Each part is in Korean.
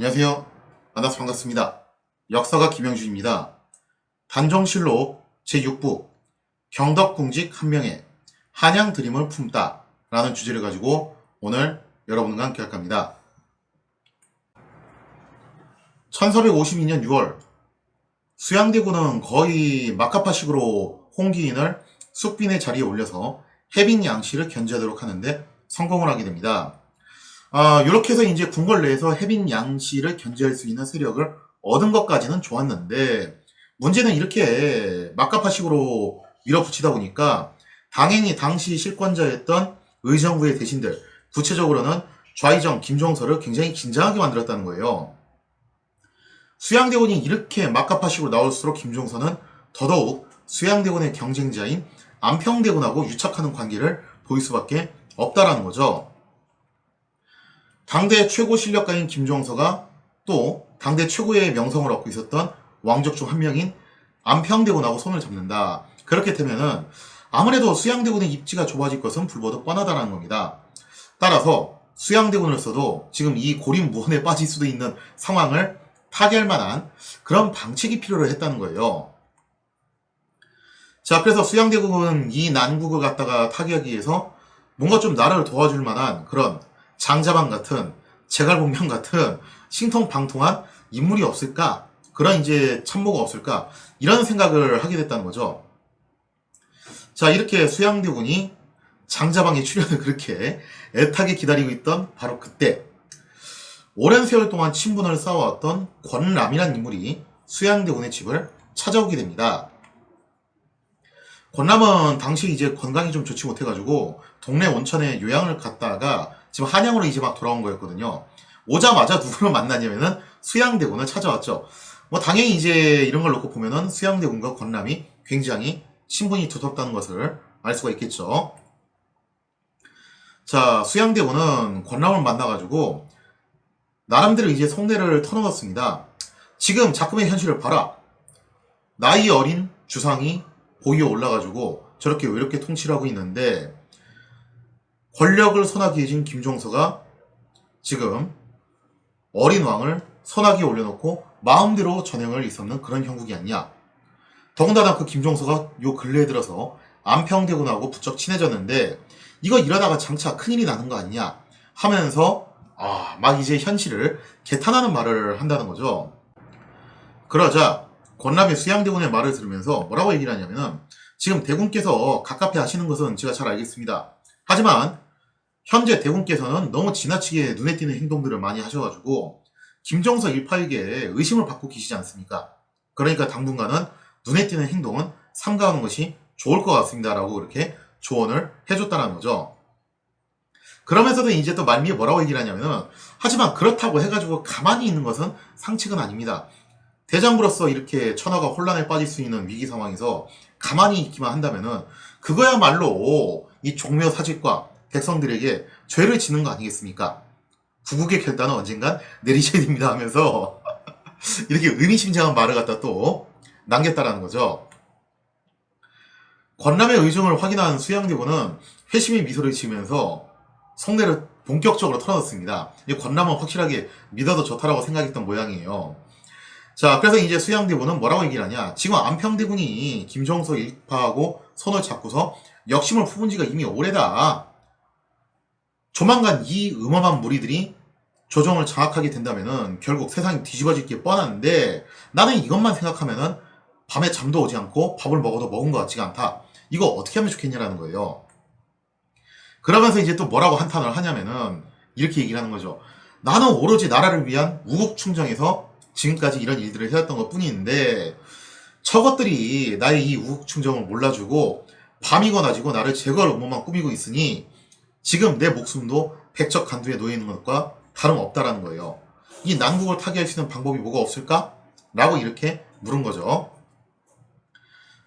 안녕하세요. 만나서 반갑습니다. 역사가 김영준입니다. 단종실록 제6부 경덕궁직 한 명의 한양 드림을 품다 라는 주제를 가지고 오늘 여러분과 함께 할 겁니다. 1452년 6월 수양대군은 거의 막가파식으로 홍기인을 숙빈의 자리에 올려서 해빈 양씨를 견제하도록 하는데 성공을 하게 됩니다. 이렇게 해서 이제 궁궐 내에서 해빈 양씨를 견제할 수 있는 세력을 얻은 것까지는 좋았는데, 문제는 이렇게 막가파식으로 밀어붙이다 보니까 당연히 당시 실권자였던 의정부의 대신들, 구체적으로는 좌의정 김종서를 굉장히 긴장하게 만들었다는 거예요. 수양대군이 이렇게 막가파식으로 나올수록 김종서는 더더욱 수양대군의 경쟁자인 안평대군하고 유착하는 관계를 보일 수밖에 없다라는 거죠. 당대 최고 실력가인 김종서가 또 당대 최고의 명성을 얻고 있었던 왕족 중 한 명인 안평대군하고 손을 잡는다. 그렇게 되면은 아무래도 수양대군의 입지가 좁아질 것은 불보듯 뻔하다는 겁니다. 따라서 수양대군으로서도 지금 이 고립무원에 빠질 수도 있는 상황을 타개할 만한 그런 방책이 필요로 했다는 거예요. 자, 그래서 수양대군은 이 난국을 갖다가 타개하기 위해서 뭔가 좀 나라를 도와줄 만한 그런 장자방 같은 제갈봉명 같은 신통방통한 인물이 없을까? 그런 이제 참모가 없을까? 이런 생각을 하게 됐다는 거죠. 자, 이렇게 수양대군이 장자방의 출연을 그렇게 애타게 기다리고 있던 바로 그때 오랜 세월 동안 친분을 쌓아왔던 권람이라는 인물이 수양대군의 집을 찾아오게 됩니다. 권람은 당시 이제 건강이 좀 좋지 못해가지고 동네 온천에 요양을 갔다가 지금 한양으로 이제 막 돌아온 거였거든요. 오자마자 누구를 만나냐면은 수양대군을 찾아왔죠. 뭐 당연히 이제 이런 걸 놓고 보면은 수양대군과 권람이 굉장히 친분이 두텁다는 것을 알 수가 있겠죠. 자, 수양대군은 권람을 만나가지고 나름대로 이제 속내를 털어놓습니다. 지금 작금의 현실을 봐라. 나이 어린 주상이 보위에 올라가지고 저렇게 외롭게 통치하고 있는데 권력을 손아귀에 쥔 김종서가 지금 어린 왕을 손아귀에 올려놓고 마음대로 전횡을 일삼는 그런 형국이 아니냐. 더군다나 그 김종서가 요 근래에 들어서 안평대군하고 부쩍 친해졌는데 이거 이러다가 장차 큰일이 나는 거 아니냐 하면서 막 이제 현실을 개탄하는 말을 한다는 거죠. 그러자 권람이 수양대군의 말을 들으면서 뭐라고 얘기를 하냐면은 지금 대군께서 갑갑해 하시는 것은 제가 잘 알겠습니다. 하지만 현재 대군께서는 너무 지나치게 눈에 띄는 행동들을 많이 하셔가지고 김종서 일파에게 의심을 받고 계시지 않습니까? 그러니까 당분간은 눈에 띄는 행동은 삼가하는 것이 좋을 것 같습니다. 라고 이렇게 조언을 해줬다는 거죠. 그러면서도 이제 또 말미에 뭐라고 얘기를 하냐면은 하지만 그렇다고 해가지고 가만히 있는 것은 상책은 아닙니다. 대장부로서 이렇게 천하가 혼란에 빠질 수 있는 위기 상황에서 가만히 있기만 한다면은 그거야말로 이 종묘사직과 백성들에게 죄를 짓는 거 아니겠습니까? 구국의 결단은 언젠간 내리셔야 됩니다 하면서 이렇게 의미심장한 말을 갖다 또 남겼다라는 거죠. 권람의 의중을 확인한 수양대군은 회심의 미소를 지으면서 속내를 본격적으로 털어놓습니다. 이 권람은 확실하게 믿어도 좋다라고 생각했던 모양이에요. 자, 그래서 이제 수양대군은 뭐라고 얘기를 하냐. 지금 안평대군이 김종서 일파하고 손을 잡고서 역심을 품은 지가 이미 오래다. 조만간 이 음험한 무리들이 조정을 장악하게 된다면은 결국 세상이 뒤집어질 게 뻔한데 나는 이것만 생각하면은 밤에 잠도 오지 않고 밥을 먹어도 먹은 것 같지가 않다. 이거 어떻게 하면 좋겠냐라는 거예요. 그러면서 이제 또 뭐라고 한탄을 하냐면은 이렇게 얘기를 하는 거죠. 나는 오로지 나라를 위한 우국충정에서 지금까지 이런 일들을 해왔던 것 뿐인데 저것들이 나의 이 우국충정을 몰라주고 밤이거나 지고 나를 제거할 음모만 꾸미고 있으니 지금 내 목숨도 백척간두에 놓여있는 것과 다름없다라는 거예요. 이 난국을 타개할 수 있는 방법이 뭐가 없을까? 라고 이렇게 물은 거죠.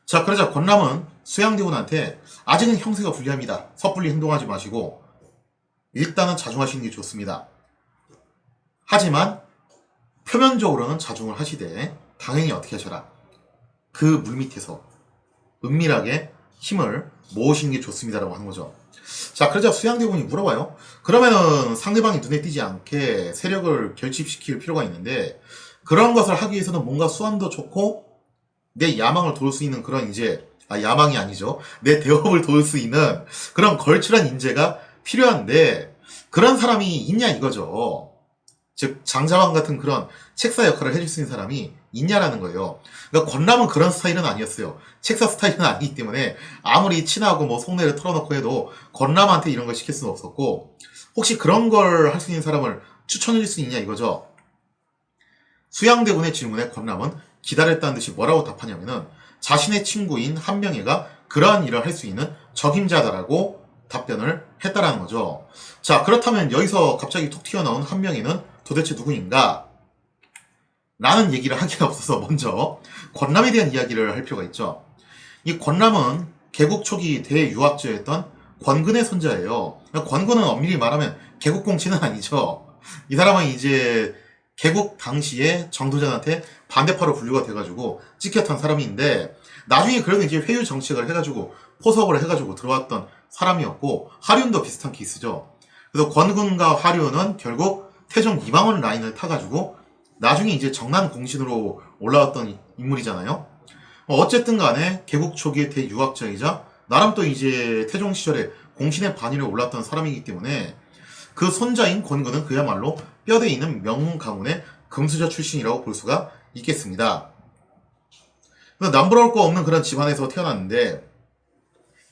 자, 그러자 권람은 수양대군한테 아직은 형세가 불리합니다. 섣불리 행동하지 마시고 일단은 자중하시는 게 좋습니다. 하지만 표면적으로는 자중을 하시되 당연히 어떻게 하셔라. 그 물밑에서 은밀하게 힘을 모으시는 게 좋습니다라고 하는 거죠. 자, 그러자 수양대군이 물어봐요. 그러면은 상대방이 눈에 띄지 않게 세력을 결집시킬 필요가 있는데, 그런 것을 하기 위해서는 뭔가 수완도 좋고, 내 야망을 도울 수 있는 그런 야망이 아니죠. 내 대업을 도울 수 있는 그런 걸출한 인재가 필요한데, 그런 사람이 있냐 이거죠. 즉, 장자왕 같은 그런 책사 역할을 해줄 수 있는 사람이 있냐라는 거예요. 그러니까 권람은 그런 스타일은 아니었어요. 책사 스타일은 아니기 때문에 아무리 친하고 뭐 속내를 털어놓고 해도 권람한테 이런 걸 시킬 수는 없었고, 혹시 그런 걸 할 수 있는 사람을 추천해줄 수 있냐 이거죠. 수양대군의 질문에 권람은 기다렸다는 듯이 뭐라고 답하냐면은 자신의 친구인 한명회가 그러한 일을 할 수 있는 적임자다라고 답변을 했다라는 거죠. 자, 그렇다면 여기서 갑자기 톡 튀어나온 한명회는 도대체 누구인가? 라는 얘기를 하기가 없어서 먼저 권람에 대한 이야기를 할 필요가 있죠. 이 권람은 개국 초기 대유학자였던 권근의 손자예요. 권근은 엄밀히 말하면 개국공신은 아니죠. 이 사람은 이제 개국 당시에 정도전한테 반대파로 분류가 돼가지고 찍혔던 사람인데, 나중에 그래도 이제 회유 정책을 해가지고 포섭을 해가지고 들어왔던 사람이었고, 하륜도 비슷한 케이스죠. 그래서 권근과 하륜은 결국 태종 이방원 라인을 타가지고 나중에 이제 정난 공신으로 올라왔던 인물이잖아요. 어쨌든 간에 개국 초기의 대유학자이자 나름 또 이제 태종 시절에 공신의 반열에 올랐던 사람이기 때문에 그 손자인 권근은 그야말로 뼈대 있는 명문 가문의 금수저 출신이라고 볼 수가 있겠습니다. 남부러울 거 없는 그런 집안에서 태어났는데,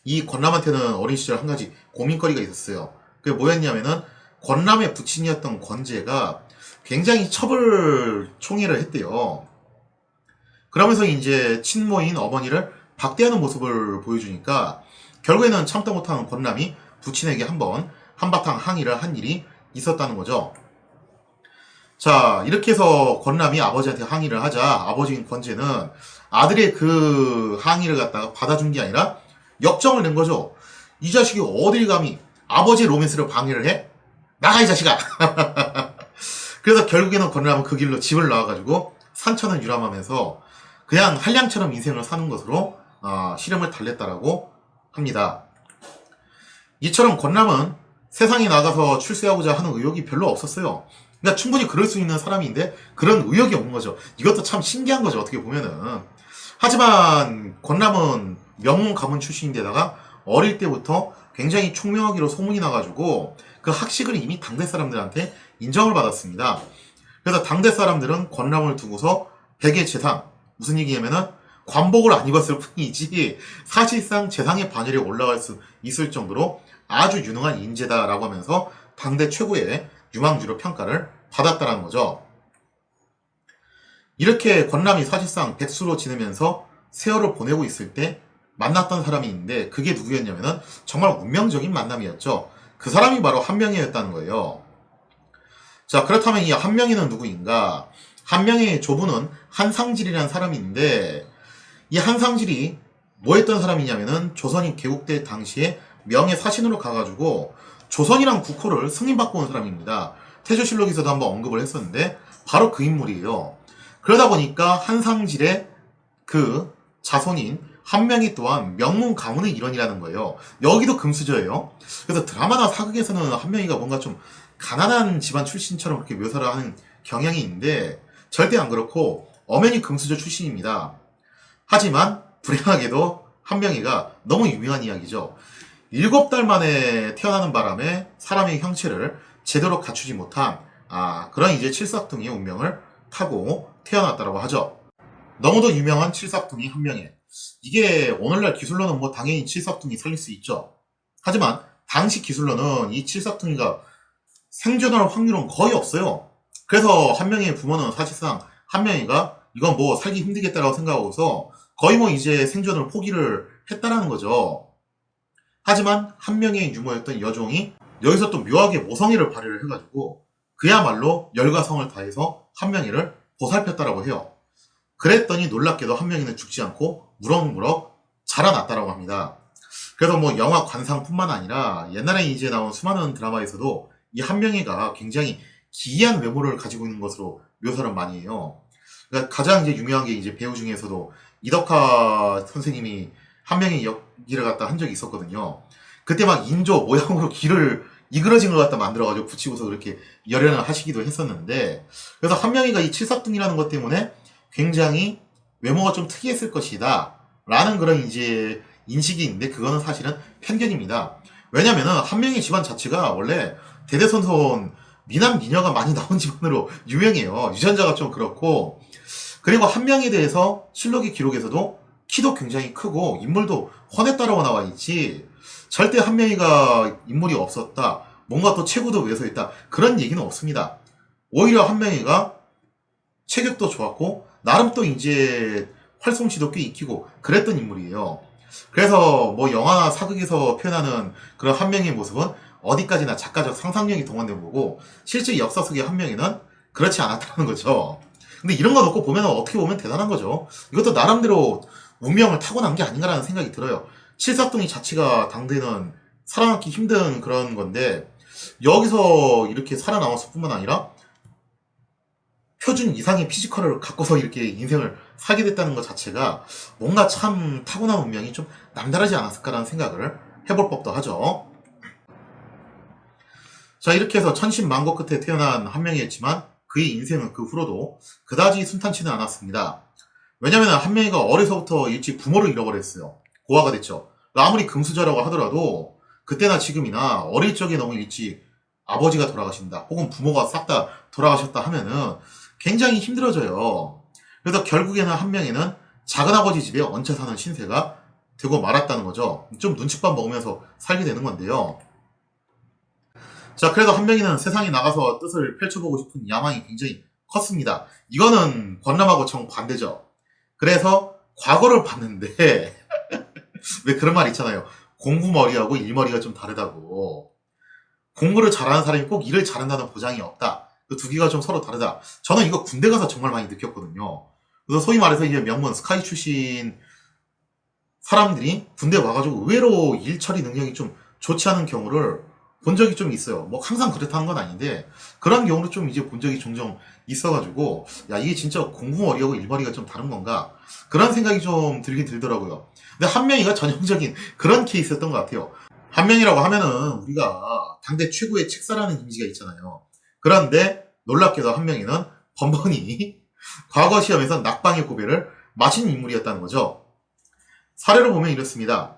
이 권람한테는 어린 시절 한 가지 고민거리가 있었어요. 그게 뭐였냐면은 권람의 부친이었던 권제가 굉장히 첩을 총애를 했대요. 그러면서 이제 친모인 어머니를 박대하는 모습을 보여주니까 결국에는 참다 못하는 권람이 부친에게 한바탕 항의를 한 일이 있었다는 거죠. 자, 이렇게 해서 권람이 아버지한테 항의를 하자 아버지인 권제는 아들의 그 항의를 갖다가 받아준 게 아니라 역정을 낸 거죠. 이 자식이 어딜 감히 아버지의 로맨스를 방해를 해? 나가 이 자식아! 그래서 결국에는 권람은 그 길로 집을 나와가지고 산천을 유람하면서 그냥 한량처럼 인생을 사는 것으로 시름을 달랬다라고 합니다. 이처럼 권람은 세상에 나가서 출세하고자 하는 의욕이 별로 없었어요. 그러니까 충분히 그럴 수 있는 사람인데 그런 의욕이 없는 거죠. 이것도 참 신기한 거죠, 어떻게 보면은. 하지만 권람은 명문 가문 출신인데다가 어릴 때부터 굉장히 총명하기로 소문이 나가지고 그 학식을 이미 당대 사람들한테 인정을 받았습니다. 그래서 당대 사람들은 권람을 두고서 백의 재상, 무슨 얘기냐면은 관복을 안 입었을 뿐이지 사실상 재상의 반열에 올라갈 수 있을 정도로 아주 유능한 인재다라고 하면서 당대 최고의 유망주로 평가를 받았다는 거죠. 이렇게 권람이 사실상 백수로 지내면서 세월을 보내고 있을 때 만났던 사람이 있는데, 그게 누구였냐면은 정말 운명적인 만남이었죠. 그 사람이 바로 한명회였다는 거예요. 자, 그렇다면 이 한명회는 누구인가? 한명회의 조부는 한상질이라는 사람이 있는데, 이 한상질이 뭐 했던 사람이냐면은 조선이 개국될 당시에 명예 사신으로 가가지고 조선이랑 국호를 승인받고 온 사람입니다. 태조실록에서도 한번 언급을 했었는데 바로 그 인물이에요. 그러다 보니까 한상질의 그 자손인 한명이 또한 명문 가문의 일원이라는 거예요. 여기도 금수저예요. 그래서 드라마나 사극에서는 한명이가 뭔가 좀 가난한 집안 출신처럼 그렇게 묘사를 하는 경향이 있는데 절대 안 그렇고 엄연히 금수저 출신입니다. 하지만 불행하게도 한명이가 너무 유명한 이야기죠. 7달 만에 태어나는 바람에 사람의 형체를 제대로 갖추지 못한 그런 이제 칠삭둥이의 운명을 타고 태어났다고 하죠. 너무도 유명한 칠삭둥이 한명회. 이게 오늘날 기술로는 뭐 당연히 칠삭둥이 살릴 수 있죠. 하지만 당시 기술로는 이 칠삭둥이가 생존할 확률은 거의 없어요. 그래서 한명회의 부모는 사실상 한명회가 이건 뭐 살기 힘들겠다라고 생각하고서 거의 뭐 이제 생존을 포기를 했다라는 거죠. 하지만 한명회의 유모였던 여종이 여기서 또 묘하게 모성애를 발휘를 해가지고 그야말로 열과 성을 다해서 한명회를 보살폈다라고 해요. 그랬더니 놀랍게도 한명회는 죽지 않고 무럭무럭 자라났다라고 합니다. 그래서 뭐 영화 관상뿐만 아니라 옛날에 이제 나온 수많은 드라마에서도 이 한명회가 굉장히 기이한 외모를 가지고 있는 것으로 묘사를 많이 해요. 그러니까 가장 이제 유명한 게 이제 배우 중에서도 이덕화 선생님이 한명회 연기를 갖다 한 적이 있었거든요. 그때 막 인조 모양으로 귀를 이그러진 걸 갖다 만들어가지고 붙이고서 그렇게 열연을 하시기도 했었는데, 그래서 한명희가 이 칠삭둥이라는 것 때문에 굉장히 외모가 좀 특이했을 것이다 라는 그런 이제 인식이 있는데, 그거는 사실은 편견입니다. 왜냐면은 한명희 집안 자체가 원래 대대손손 미남 미녀가 많이 나온 집안으로 유명해요. 유전자가 좀 그렇고, 그리고 한명희에 대해서 실록의 기록에서도 키도 굉장히 크고 인물도 훤했다라고 나와 있지, 절대 한명희가 인물이 없었다, 뭔가 또 체구도 왜소했다, 그런 얘기는 없습니다. 오히려 한명희가 체격도 좋았고 나름 또 이제 활솜씨도 꽤 익히고 그랬던 인물이에요. 그래서 뭐 영화나 사극에서 표현하는 그런 한명희의 모습은 어디까지나 작가적 상상력이 동원된 거고, 실제 역사 속의 한명희는 그렇지 않았다는 거죠. 근데 이런 거 놓고 보면 어떻게 보면 대단한 거죠. 이것도 나름대로 운명을 타고난 게 아닌가라는 생각이 들어요. 칠삭둥이 자체가 당대는 살아남기 힘든 그런 건데, 여기서 이렇게 살아남았을 뿐만 아니라 표준 이상의 피지컬을 갖고서 이렇게 인생을 살게 됐다는 것 자체가 뭔가 참 타고난 운명이 좀 남다르지 않았을까라는 생각을 해볼 법도 하죠. 자, 이렇게 해서 천신만고 끝에 태어난 한명희였지만 그의 인생은 그 후로도 그다지 순탄치는 않았습니다. 왜냐면 한명희가 어려서부터 일찍 부모를 잃어버렸어요. 고아가 됐죠. 아무리 금수저라고 하더라도 그때나 지금이나 어릴 적에 너무 일찍 아버지가 돌아가신다, 혹은 부모가 싹 다 돌아가셨다 하면은 굉장히 힘들어져요. 그래서 결국에는 한명희는 작은아버지 집에 얹혀 사는 신세가 되고 말았다는 거죠. 좀 눈칫밥 먹으면서 살게 되는 건데요. 자, 그래도 한명희는 세상에 나가서 뜻을 펼쳐보고 싶은 야망이 굉장히 컸습니다. 이거는 권남하고 정반대죠. 그래서 과거를 봤는데 왜 그런 말 있잖아요. 공부머리하고 일머리가 좀 다르다고. 공부를 잘하는 사람이 꼭 일을 잘한다는 보장이 없다. 그 두 개가 좀 서로 다르다. 저는 이거 군대 가서 정말 많이 느꼈거든요. 그래서 소위 말해서 이제 명문 스카이 출신 사람들이 군대 와가지고 의외로 일 처리 능력이 좀 좋지 않은 경우를 본 적이 좀 있어요. 뭐 항상 그렇다는 건 아닌데 그런 경우를 좀 이제 본 적이 종종 있어가지고, 야, 이게 진짜 공부머리하고 일머리가 좀 다른 건가, 그런 생각이 좀 들긴 들더라고요. 근데 한명희가 전형적인 그런 케이스였던 것 같아요. 한명희라고 하면은 우리가 당대 최고의 책사라는 이미지가 있잖아요. 그런데 놀랍게도 한명희는 번번이 과거 시험에서 낙방의 고배를 마친 인물이었다는 거죠. 사례로 보면 이렇습니다.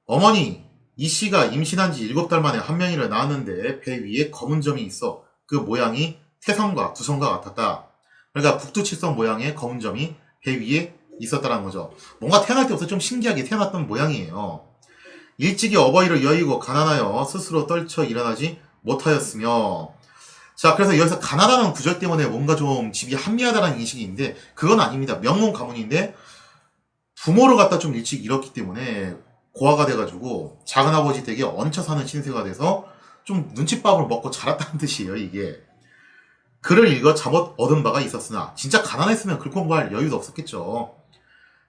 어머니, 이 씨가 임신한 지 7달 만에 한명희를 낳았는데 배 위에 검은 점이 있어 그 모양이 태성과 두성과 같았다. 그러니까 북두칠성 모양의 검은 점이 배 위에 있었다는 거죠. 뭔가 태어날 때부터 좀 신기하게 태어났던 모양이에요. 일찍이 어버이를 여의고 가난하여 스스로 떨쳐 일어나지 못하였으며, 자, 그래서 여기서 가난하다는 구절 때문에 뭔가 좀 집이 한미하다는 인식이 있는데 그건 아닙니다. 명문 가문인데 부모를 갖다 좀 일찍 잃었기 때문에 고아가 돼가지고 작은아버지 댁에 얹혀 사는 신세가 돼서 좀 눈칫밥을 먹고 자랐다는 뜻이에요, 이게. 글을 읽어 잠옷 얻은 바가 있었으나 진짜 가난했으면 글 공부할 여유도 없었겠죠.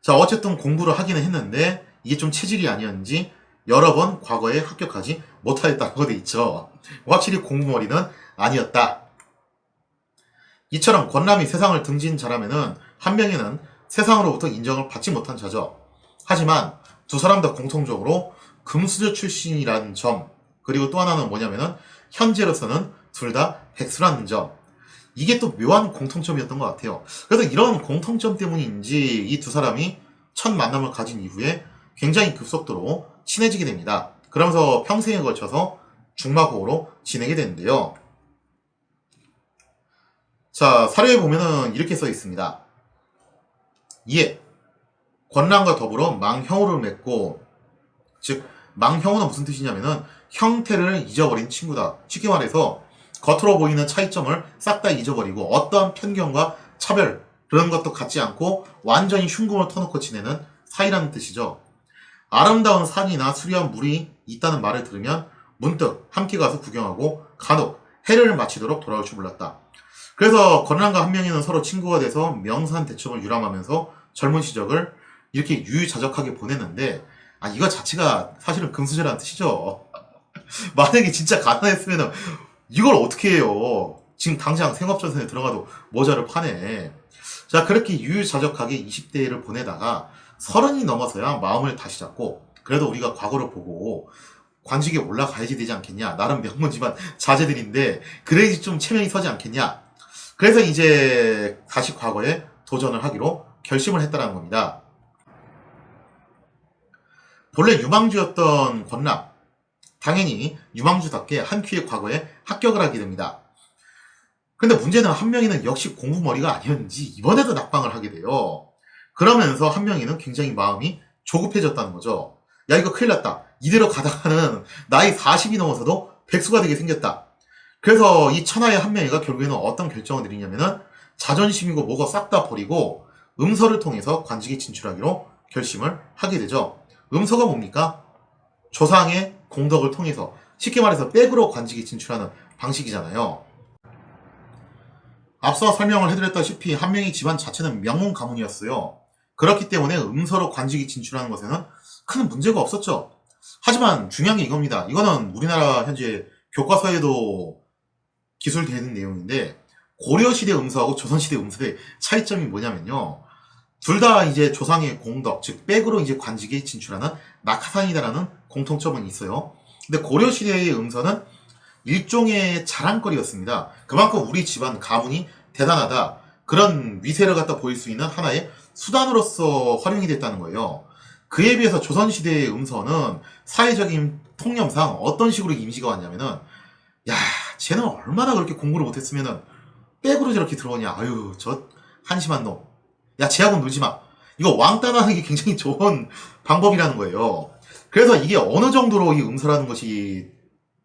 자, 어쨌든 공부를 하기는 했는데 이게 좀 체질이 아니었는지 여러 번 과거에 합격하지 못하였다고 돼 있죠. 확실히 공부머리는 아니었다. 이처럼 권람이 세상을 등진 자라면은 한명희는 세상으로부터 인정을 받지 못한 자죠. 하지만 두 사람 다 공통적으로 금수저 출신이라는 점, 그리고 또 하나는 뭐냐면은 현재로서는 둘 다 백수라는 점, 이게 또 묘한 공통점이었던 것 같아요. 그래서 이런 공통점 때문인지 이 두 사람이 첫 만남을 가진 이후에 굉장히 급속도로 친해지게 됩니다. 그러면서 평생에 걸쳐서 중마고우로 지내게 되는데요. 자, 사료에 보면은 이렇게 써 있습니다. 이에 권랑과 더불어 망형우를 맺고, 즉 망형우는 무슨 뜻이냐면은 형태를 잊어버린 친구다. 쉽게 말해서 겉으로 보이는 차이점을 싹 다 잊어버리고 어떠한 편견과 차별 그런 것도 갖지 않고 완전히 흉금을 터놓고 지내는 사이라는 뜻이죠. 아름다운 산이나 수려한 물이 있다는 말을 들으면 문득 함께 가서 구경하고 간혹 해를 마치도록 돌아올 줄 몰랐다. 그래서 권랑과 한명희는 서로 친구가 돼서 명산대첩을 유람하면서 젊은 시절을 이렇게 유유자적하게 보냈는데, 이거 자체가 사실은 금수저라는 뜻이죠. 만약에 진짜 가난했으면 이걸 어떻게 해요. 지금 당장 생업전선에 들어가도 모자를 파네. 자, 그렇게 유유자적하게 20대를 보내다가 30이 넘어서야 마음을 다시 잡고 그래도 우리가 과거를 보고 관직에 올라가야지 되지 않겠냐. 나름 명문 집안 자제들인데 그래야지 좀 체면이 서지 않겠냐. 그래서 이제 다시 과거에 도전을 하기로 결심을 했다는 겁니다. 본래 유망주였던 권남, 당연히 유망주답게 한 큐의 과거에 합격을 하게 됩니다. 근데 문제는 한명희는 역시 공부머리가 아니었는지 이번에도 낙방을 하게 돼요. 그러면서 한명희는 굉장히 마음이 조급해졌다는 거죠. 야, 이거 큰일 났다. 이대로 가다가는 나이 40이 넘어서도 백수가 되게 생겼다. 그래서 이 천하의 한명희가 결국에는 어떤 결정을 내리냐면은 자존심이고 뭐고 싹 다 버리고 음서를 통해서 관직에 진출하기로 결심을 하게 되죠. 음서가 뭡니까? 조상의 공덕을 통해서 쉽게 말해서 백으로 관직에 진출하는 방식이잖아요. 앞서 설명을 해드렸다시피 한명희 집안 자체는 명문 가문이었어요. 그렇기 때문에 음서로 관직에 진출하는 것에는 큰 문제가 없었죠. 하지만 중요한 게 이겁니다. 이거는 우리나라 현재 교과서에도 기술되는 내용인데 고려시대 음서하고 조선시대 음서의 차이점이 뭐냐면요. 둘 다 이제 조상의 공덕, 즉 백으로 이제 관직에 진출하는 낙하산이다라는 공통점은 있어요. 근데 고려시대의 음서는 일종의 자랑거리였습니다. 그만큼 우리 집안 가문이 대단하다. 그런 위세를 갖다 보일 수 있는 하나의 수단으로서 활용이 됐다는 거예요. 그에 비해서 조선시대의 음서는 사회적인 통념상 어떤 식으로 이미지가 왔냐면은, 야, 쟤는 얼마나 그렇게 공부를 못했으면은 백으로 저렇게 들어오냐. 아유, 저 한심한 놈. 야, 쟤하고 놀지 마. 이거 왕따하는 게 굉장히 좋은 방법이라는 거예요. 그래서 이게 어느 정도로 이 음서라는 것이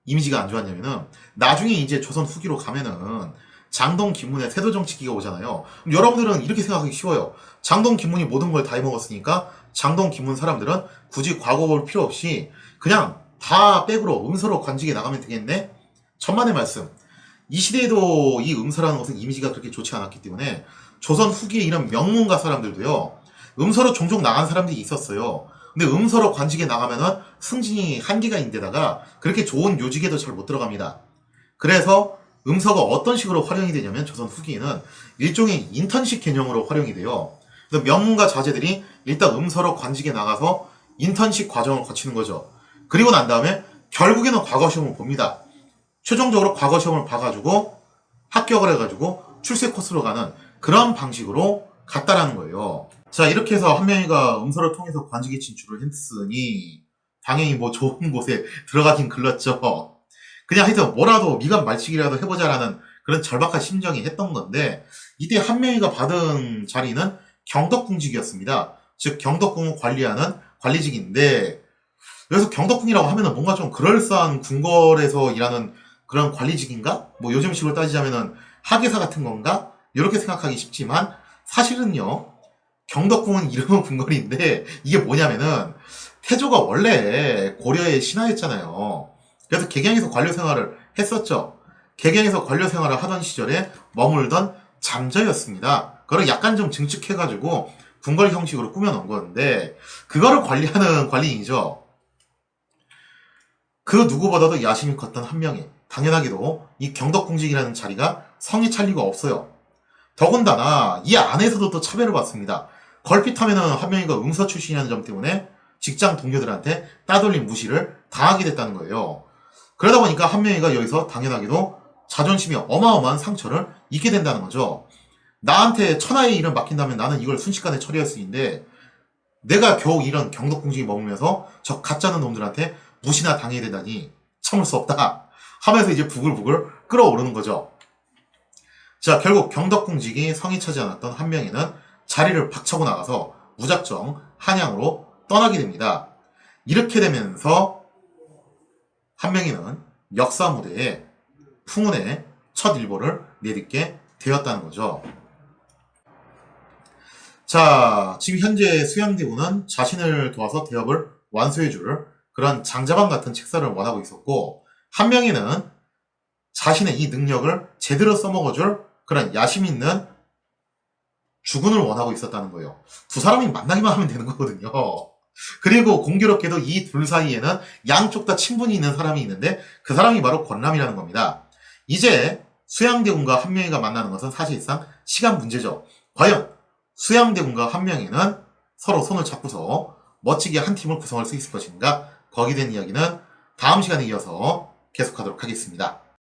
이미지가 안 좋았냐면은 나중에 이제 조선 후기로 가면은 장동 김문의 세도 정치기가 오잖아요. 그럼 여러분들은 이렇게 생각하기 쉬워요. 장동 김문이 모든 걸 다 해먹었으니까 장동 김문 사람들은 굳이 과거 볼 필요 없이 그냥 다 백으로 음서로 관직에 나가면 되겠네? 천만의 말씀. 이 시대에도 이 음서라는 것은 이미지가 그렇게 좋지 않았기 때문에 조선 후기에 이런 명문가 사람들도요. 음서로 종종 나간 사람들이 있었어요. 근데 음서로 관직에 나가면은 승진이 한계가 있는데다가 그렇게 좋은 요직에도 잘 못 들어갑니다. 그래서 음서가 어떤 식으로 활용이 되냐면 조선 후기에는 일종의 인턴십 개념으로 활용이 돼요. 그래서 명문가 자제들이 일단 음서로 관직에 나가서 인턴십 과정을 거치는 거죠. 그리고 난 다음에 결국에는 과거 시험을 봅니다. 최종적으로 과거 시험을 봐가지고 합격을 해가지고 출세 코스로 가는 그런 방식으로 갔다라는 거예요. 자, 이렇게 해서 한명희가 음서를 통해서 관직에 진출을 했으니 당연히 뭐 좋은 곳에 들어가긴 글렀죠. 그냥 하여튼 뭐라도 미간 말치기라도 해보자라는 그런 절박한 심정이 했던 건데 이때 한명희가 받은 자리는 경덕궁직이었습니다. 즉 경덕궁을 관리하는 관리직인데 여기서 경덕궁이라고 하면은 뭔가 좀 그럴싸한 궁궐에서 일하는 그런 관리직인가? 뭐 요즘식으로 따지자면은 하계사 같은 건가? 이렇게 생각하기 쉽지만 사실은요. 경덕궁은 이름은 궁궐인데 이게 뭐냐면은 태조가 원래 고려의 신하였잖아요. 그래서 개경에서 관료 생활을 했었죠. 개경에서 관료 생활을 하던 시절에 머물던 잠저였습니다. 그걸 약간 좀 증축해가지고 궁궐 형식으로 꾸며놓은 건데 그거를 관리하는 관리인이죠. 그 누구보다도 야심이 컸던 한명희. 당연하게도 이 경덕궁직이라는 자리가 성에 찰 리가 없어요. 더군다나 이 안에서도 또 차별을 받습니다. 걸핏하면은 한명희가 음서 출신이라는 점 때문에 직장 동료들한테 따돌림 무시를 당하게 됐다는 거예요. 그러다 보니까 한명희가 여기서 당연하게도 자존심이 어마어마한 상처를 입게 된다는 거죠. 나한테 천하의 일을 맡긴다면 나는 이걸 순식간에 처리할 수 있는데 내가 겨우 이런 경덕궁직에 머물면서 저 가짜는 놈들한테 무시나 당해야 되다니 참을 수 없다 하면서 이제 부글부글 끓어오르는 거죠. 자, 결국 경덕궁직이 성이 차지 않았던 한명희는 자리를 박차고 나가서 무작정 한양으로 떠나게 됩니다. 이렇게 되면서 한명희는 역사 무대에 풍운의 첫 일보를 내딛게 되었다는 거죠. 자, 지금 현재 수양대군은 자신을 도와서 대업을 완수해줄 그런 장자방 같은 책사를 원하고 있었고 한명희는 자신의 이 능력을 제대로 써먹어줄 그런 야심 있는 주군을 원하고 있었다는 거예요. 두 사람이 만나기만 하면 되는 거거든요. 그리고 공교롭게도 이 둘 사이에는 양쪽 다 친분이 있는 사람이 있는데 그 사람이 바로 권람이라는 겁니다. 이제 수양대군과 한명희가 만나는 것은 사실상 시간 문제죠. 과연 수양대군과 한명희는 서로 손을 잡고서 멋지게 한 팀을 구성할 수 있을 것인가? 거기에 대한 이야기는 다음 시간에 이어서 계속하도록 하겠습니다.